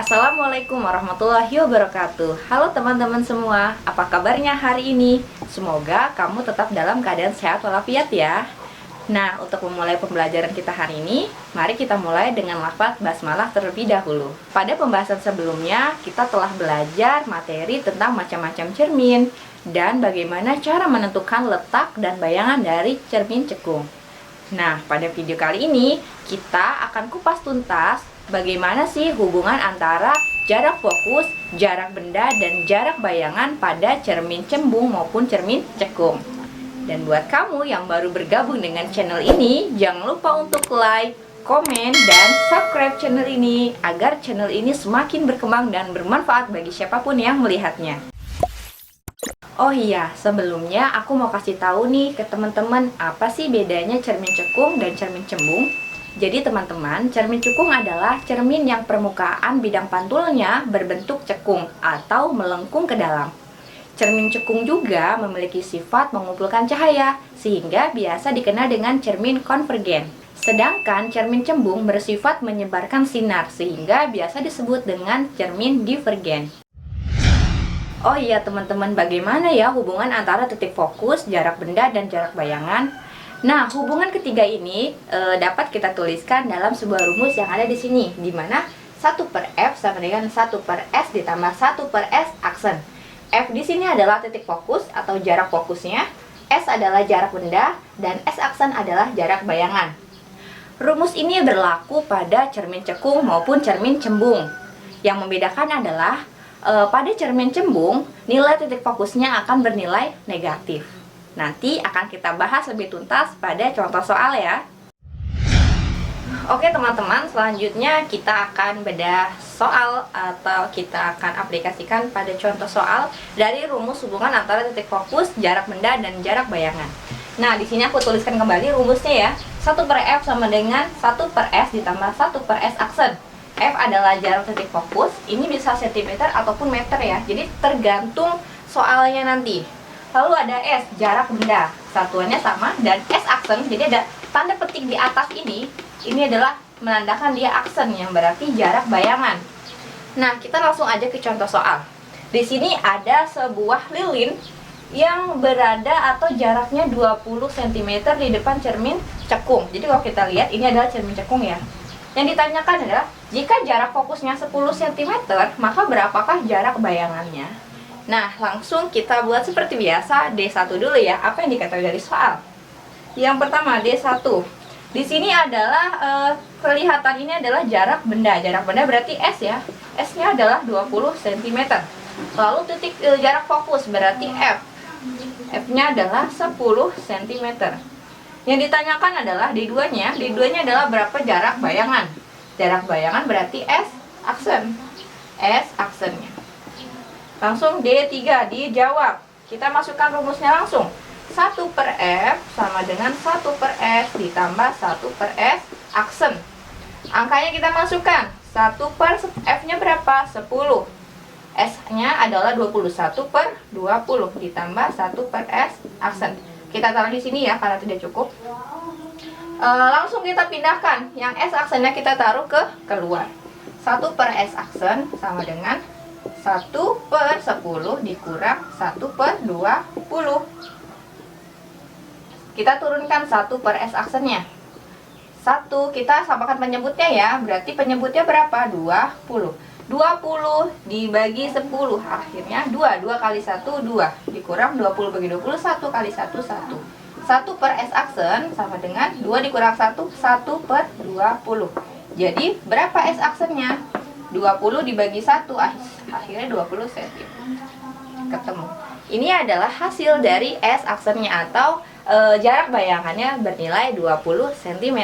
Assalamualaikum warahmatullahi wabarakatuh. Halo teman-teman semua, apa kabarnya hari ini? Semoga kamu tetap dalam keadaan sehat walafiat ya. Nah, untuk memulai pembelajaran kita hari ini, mari kita mulai dengan lafaz basmalah terlebih dahulu. Pada pembahasan sebelumnya, kita telah belajar materi tentang macam-macam cermin dan bagaimana cara menentukan letak dan bayangan dari cermin cekung. Nah, pada video kali ini, kita akan kupas tuntas bagaimana sih hubungan antara jarak fokus, jarak benda, dan jarak bayangan pada cermin cembung maupun cermin cekung. Dan buat kamu yang baru bergabung dengan channel ini, jangan lupa untuk like, komen, dan subscribe channel ini agar channel ini semakin berkembang dan bermanfaat bagi siapapun yang melihatnya. Oh iya, sebelumnya aku mau kasih tahu nih ke teman-teman apa sih bedanya cermin cekung dan cermin cembung. Jadi teman-teman, cermin cekung adalah cermin yang permukaan bidang pantulnya berbentuk cekung atau melengkung ke dalam. Cermin cekung juga memiliki sifat mengumpulkan cahaya, sehingga biasa dikenal dengan cermin konvergen. Sedangkan cermin cembung bersifat menyebarkan sinar, sehingga biasa disebut dengan cermin divergen. Oh iya teman-teman, bagaimana ya hubungan antara titik fokus, jarak benda, dan jarak bayangan? Nah, hubungan ketiga ini dapat kita tuliskan dalam sebuah rumus yang ada di sini, di mana 1/F sama dengan 1/S ditambah 1/S aksen. F di sini adalah titik fokus atau jarak fokusnya, S adalah jarak benda, dan S aksen adalah jarak bayangan. Rumus ini berlaku pada cermin cekung maupun cermin cembung. Yang membedakan adalah pada cermin cembung, nilai titik fokusnya akan bernilai negatif. Nanti akan kita bahas lebih tuntas pada contoh soal ya. Oke teman-teman, selanjutnya kita akan bedah soal atau kita akan aplikasikan pada contoh soal dari rumus hubungan antara titik fokus, jarak benda, dan jarak bayangan. Nah, di sini aku tuliskan kembali rumusnya ya. 1/F sama dengan 1/S ditambah 1/S aksen. F adalah jarak titik fokus, ini bisa cm ataupun meter ya. Jadi tergantung soalnya nanti. Lalu ada S, jarak benda, satuannya sama, dan S aksen, jadi ada tanda petik di atas ini adalah menandakan dia aksen yang berarti jarak bayangan. Nah, kita langsung aja ke contoh soal. Di sini ada sebuah lilin yang berada atau jaraknya 20 cm di depan cermin cekung. Jadi kalau kita lihat, ini adalah cermin cekung ya. Yang ditanyakan adalah, jika jarak fokusnya 10 cm, maka berapakah jarak bayangannya? Nah, langsung kita buat seperti biasa, D1 dulu ya. Apa yang dikatakan dari soal? Yang pertama, D1. Di sini adalah, kelihatan ini adalah jarak benda. Jarak benda berarti S ya. S-nya adalah 20 cm. Lalu titik jarak fokus berarti F. F-nya adalah 10 cm. Yang ditanyakan adalah D2-nya. D2-nya adalah berapa jarak bayangan. Jarak bayangan berarti S aksen. S aksennya. Langsung D3 dijawab. Kita masukkan rumusnya langsung. 1/F sama dengan 1/S ditambah 1/S aksen. Angkanya kita masukkan. 1/F-nya berapa? 10. S-nya adalah 21/20 ditambah 1/S aksen. Kita taruh di sini ya karena tidak cukup. Langsung kita pindahkan. Yang S aksennya kita taruh ke keluar. 1/S aksen sama dengan 1/10 dikurang 1/20. Kita turunkan 1/S aksennya. 1, kita samakan penyebutnya ya. Berarti penyebutnya berapa? 20. 20 dibagi 10. Akhirnya 2. 2 kali 1, 2. Dikurang 20 bagi 20, 1 kali 1, 1. 1/S aksen sama dengan 2 dikurang 1, 1/20. Jadi berapa S aksennya? 20 dibagi 1, akhirnya 20 cm. Ketemu. Ini adalah hasil dari S aksennya atau jarak bayangannya bernilai 20 cm.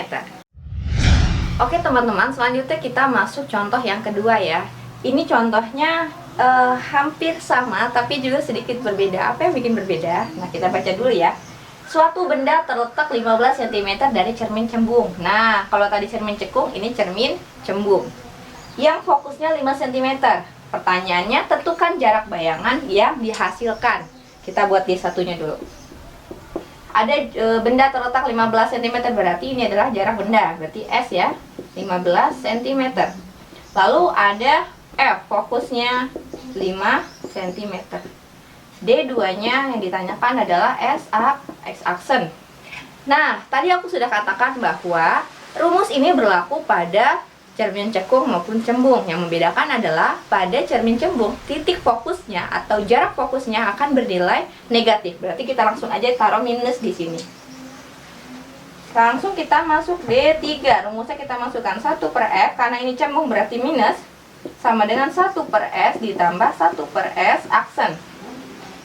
Oke teman-teman, selanjutnya kita masuk contoh yang kedua ya. Ini contohnya hampir sama tapi juga sedikit berbeda. Apa yang bikin berbeda? Nah, kita baca dulu ya. Suatu benda terletak 15 cm dari cermin cembung. Nah, kalau tadi cermin cekung, ini cermin cembung. Yang fokusnya 5 cm. Pertanyaannya, tentukan jarak bayangan yang dihasilkan. Kita buat D1-nya dulu. Ada benda terletak 15 cm, berarti ini adalah jarak benda. Berarti S ya, 15 cm. Lalu ada F fokusnya 5 cm. D2-nya yang ditanyakan adalah X aksen. Nah, tadi aku sudah katakan bahwa rumus ini berlaku pada cermin cekung maupun cembung. Yang membedakan adalah pada cermin cembung, titik fokusnya atau jarak fokusnya akan bernilai negatif. Berarti kita langsung aja taruh minus di sini. Langsung kita masuk D3. Rumusnya kita masukkan 1 per F, karena ini cembung berarti minus, sama dengan 1 per S ditambah 1 per S aksen.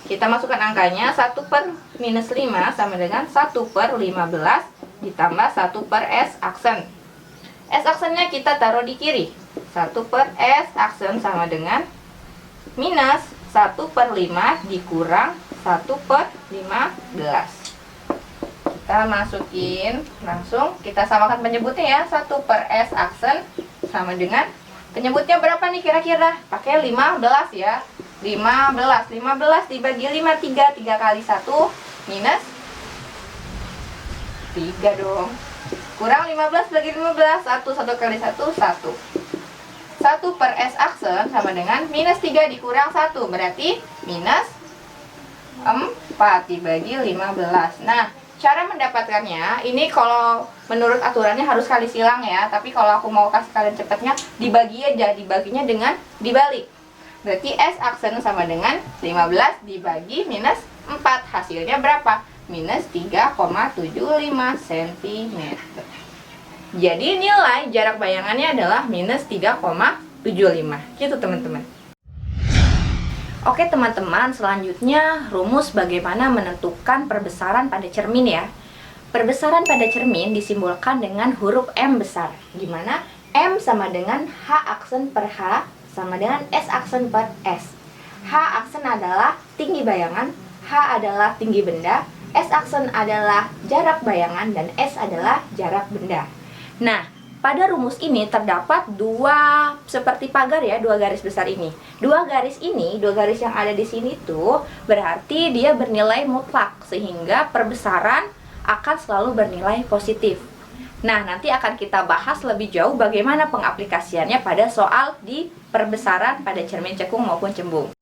Kita masukkan angkanya, 1 per minus 5 sama dengan 1 per 15 ditambah 1 per S aksen. S aksennya kita taruh di kiri. 1 per S aksen sama dengan minus 1 per 5 dikurang 1 per 15. Kita masukin, langsung kita samakan penyebutnya ya. 1 per S aksen sama dengan, penyebutnya berapa nih kira-kira? Pakai 15 ya. 15 dibagi 5, 3 kali 1 minus 3 dong. Kurang 15 bagi 15, 1 kali 1, 1. 1 per S aksen sama dengan minus 3 dikurang 1, berarti minus 4 dibagi 15. Nah, cara mendapatkannya, ini kalau menurut aturannya harus kali silang ya. Tapi kalau aku mau kasih kalian cepatnya, dibagi aja, dibaginya dengan dibalik. Berarti S aksen sama dengan 15 dibagi minus 4. Hasilnya berapa? Minus 3,75 cm. Jadi nilai jarak bayangannya adalah minus 3,75. Gitu teman-teman. Oke teman-teman, selanjutnya rumus bagaimana menentukan perbesaran pada cermin ya. Perbesaran pada cermin disimbolkan dengan huruf M besar. Dimana M sama dengan H aksen per H sama dengan S aksen per S. H aksen adalah tinggi bayangan, H adalah tinggi benda, S aksen adalah jarak bayangan, dan S adalah jarak benda. Nah, pada rumus ini terdapat dua seperti pagar ya, dua garis besar ini. Dua garis yang ada di sini tuh berarti dia bernilai mutlak, sehingga perbesaran akan selalu bernilai positif. Nah, nanti akan kita bahas lebih jauh bagaimana pengaplikasiannya pada soal di perbesaran pada cermin cekung maupun cembung.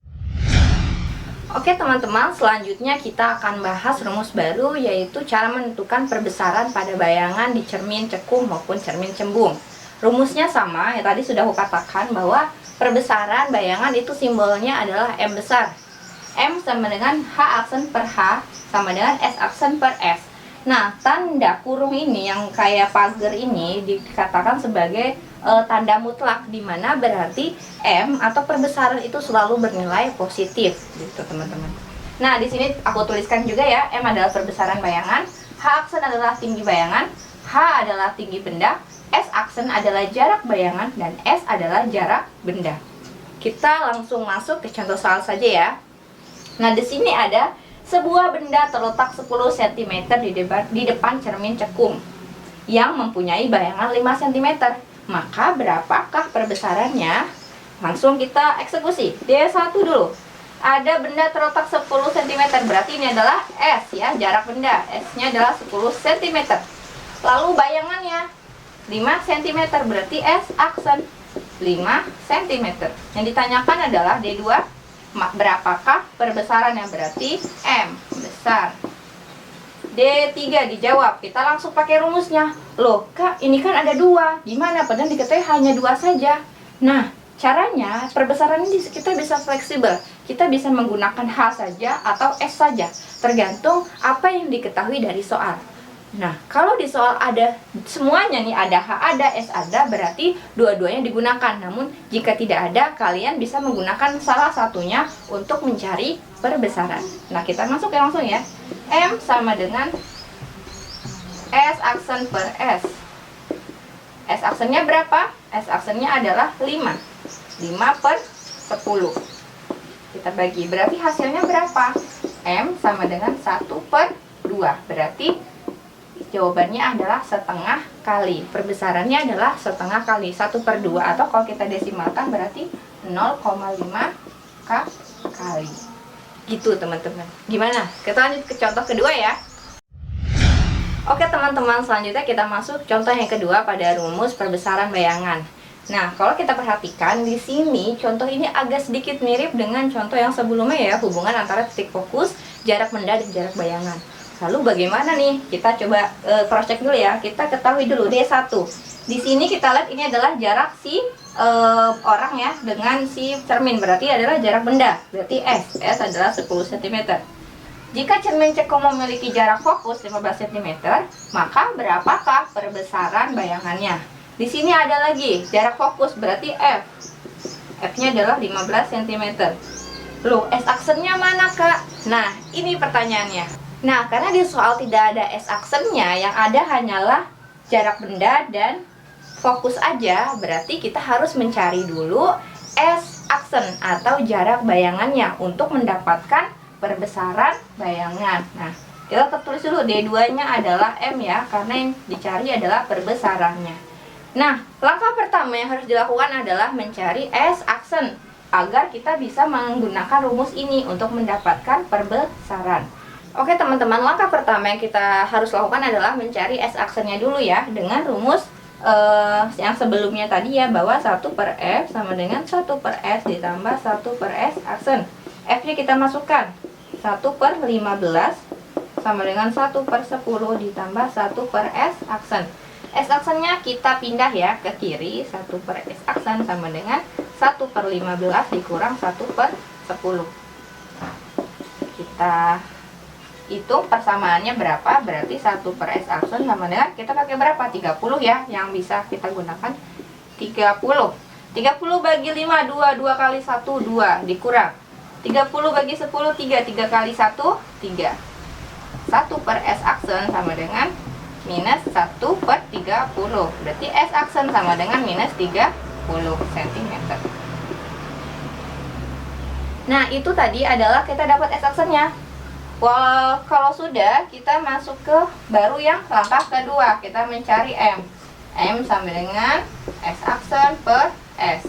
Oke teman-teman, selanjutnya kita akan bahas rumus baru, yaitu cara menentukan perbesaran pada bayangan di cermin cekung maupun cermin cembung. Rumusnya sama, ya tadi sudah aku katakan bahwa perbesaran bayangan itu simbolnya adalah M besar. M sama dengan H aksen per H sama dengan S aksen per S. Nah, tanda kurung ini yang kayak pagar ini dikatakan sebagai tanda mutlak, di mana berarti M atau perbesaran itu selalu bernilai positif, gitu teman-teman. Nah, di sini aku tuliskan juga ya, M adalah perbesaran bayangan, H aksen adalah tinggi bayangan, H adalah tinggi benda, S aksen adalah jarak bayangan, dan S adalah jarak benda. Kita langsung masuk ke contoh soal saja ya. Nah, di sini ada sebuah benda terletak 10 cm di depan cermin cekung yang mempunyai bayangan 5 cm. Maka berapakah perbesarannya? Langsung kita eksekusi. D1 dulu. Ada benda terletak 10 cm, berarti ini adalah S ya, jarak benda. S-nya adalah 10 cm. Lalu bayangannya 5 cm, berarti S aksen 5 cm. Yang ditanyakan adalah D2, berapakah perbesarannya? Berarti M besar. D3 dijawab. Kita langsung pakai rumusnya. Loh kak, ini kan ada 2. Gimana? Padahal diketahui hanya 2 saja. Nah, caranya perbesaran ini kita bisa fleksibel. Kita bisa menggunakan H saja atau S saja, tergantung apa yang diketahui dari soal. Nah, kalau di soal ada semuanya nih, ada H ada, S ada, berarti dua-duanya digunakan. Namun jika tidak ada, kalian bisa menggunakan salah satunya untuk mencari perbesaran. Nah, kita masuk ya langsung ya. M sama dengan S aksen per S. S aksennya berapa? S aksennya adalah 5. 5 per 10. Kita bagi, berarti hasilnya berapa? M sama dengan 1 per 2. Berarti jawabannya adalah setengah kali. Perbesarannya adalah setengah kali 1 per 2, atau kalau kita desimalkan berarti 0,5 kali. Gitu teman-teman. Gimana? Kita lanjut ke contoh kedua ya. Oke teman-teman, selanjutnya kita masuk contoh yang kedua pada rumus perbesaran bayangan. Nah, kalau kita perhatikan di sini, contoh ini agak sedikit mirip dengan contoh yang sebelumnya ya, hubungan antara titik fokus, jarak benda, dan jarak bayangan. Lalu bagaimana nih? Kita coba cross check dulu ya. Kita ketahui dulu D1. Di sini kita lihat ini adalah jarak si orang ya dengan si cermin, berarti adalah jarak benda. Berarti S adalah 10 cm. Jika cermin ceko memiliki jarak fokus 15 cm, maka berapakah perbesaran bayangannya? Di sini ada lagi jarak fokus, berarti F. F-nya adalah 15 cm. Loh, S-aksennya mana, Kak? Nah, ini pertanyaannya. Nah, karena di soal tidak ada S-aksennya, yang ada hanyalah jarak benda dan fokus aja, berarti kita harus mencari dulu S-aksen atau jarak bayangannya untuk mendapatkan perbesaran bayangan. Nah, kita tertulis dulu D2-nya adalah M ya, karena yang dicari adalah perbesarannya. Nah, langkah pertama yang harus dilakukan adalah mencari S-aksen agar kita bisa menggunakan rumus ini untuk mendapatkan perbesaran. Oke teman-teman, langkah pertama yang kita harus lakukan adalah mencari S-aksennya dulu ya, dengan rumus yang sebelumnya tadi ya, bahwa 1 per F sama dengan 1 per S ditambah 1 per S aksen. F-nya kita masukkan 1 per 15 sama dengan 1 per 10 ditambah 1 per S aksen. S aksennya kita pindah ya ke kiri, 1 per S aksen sama dengan 1 per 15 dikurang 1 per 10. Kita hitung persamaannya berapa, berarti 1 per S aksen sama dengan, kita pakai berapa? 30 ya, yang bisa kita gunakan 30. 30 bagi 5, 2, 2 kali 1, 2, dikurang 30 bagi 10, 3, 3 kali 1, 3. 1 per S aksen sama dengan minus 1 per 30. Berarti S aksen sama dengan minus 30 cm. Nah, itu tadi adalah kita dapat S aksennya. Kalau sudah, kita masuk ke baru yang langkah kedua. Kita mencari M. M sama dengan S aksen per S.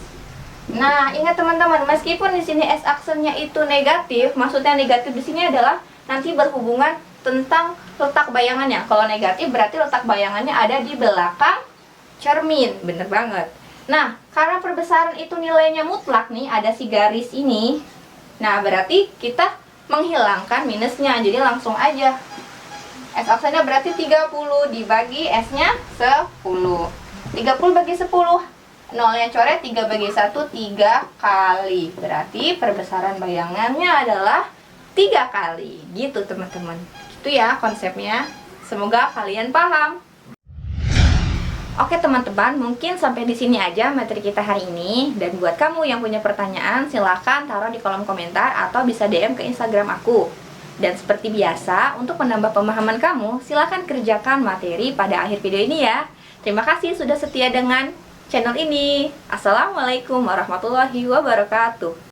Nah, ingat teman-teman, meskipun di sini S aksennya itu negatif, maksudnya negatif di sini adalah nanti berhubungan tentang letak bayangannya. Kalau negatif berarti letak bayangannya ada di belakang cermin. Bener banget. Nah, karena perbesaran itu nilainya mutlak nih, ada si garis ini. Nah, berarti kita menghilangkan minusnya. Jadi langsung aja. S aksennya berarti 30 dibagi S-nya 10. 30 bagi 10. Nolnya coret, 3 bagi 1, 3 kali. Berarti perbesaran bayangannya adalah 3 kali. Gitu teman-teman. Itu ya konsepnya. Semoga kalian paham. Oke teman-teman, mungkin sampai di sini aja materi kita hari ini. Dan buat kamu yang punya pertanyaan, silahkan taruh di kolom komentar atau bisa DM ke Instagram aku. Dan seperti biasa, untuk menambah pemahaman kamu, silahkan kerjakan materi pada akhir video ini ya. Terima kasih sudah setia dengan channel ini. Assalamualaikum warahmatullahi wabarakatuh.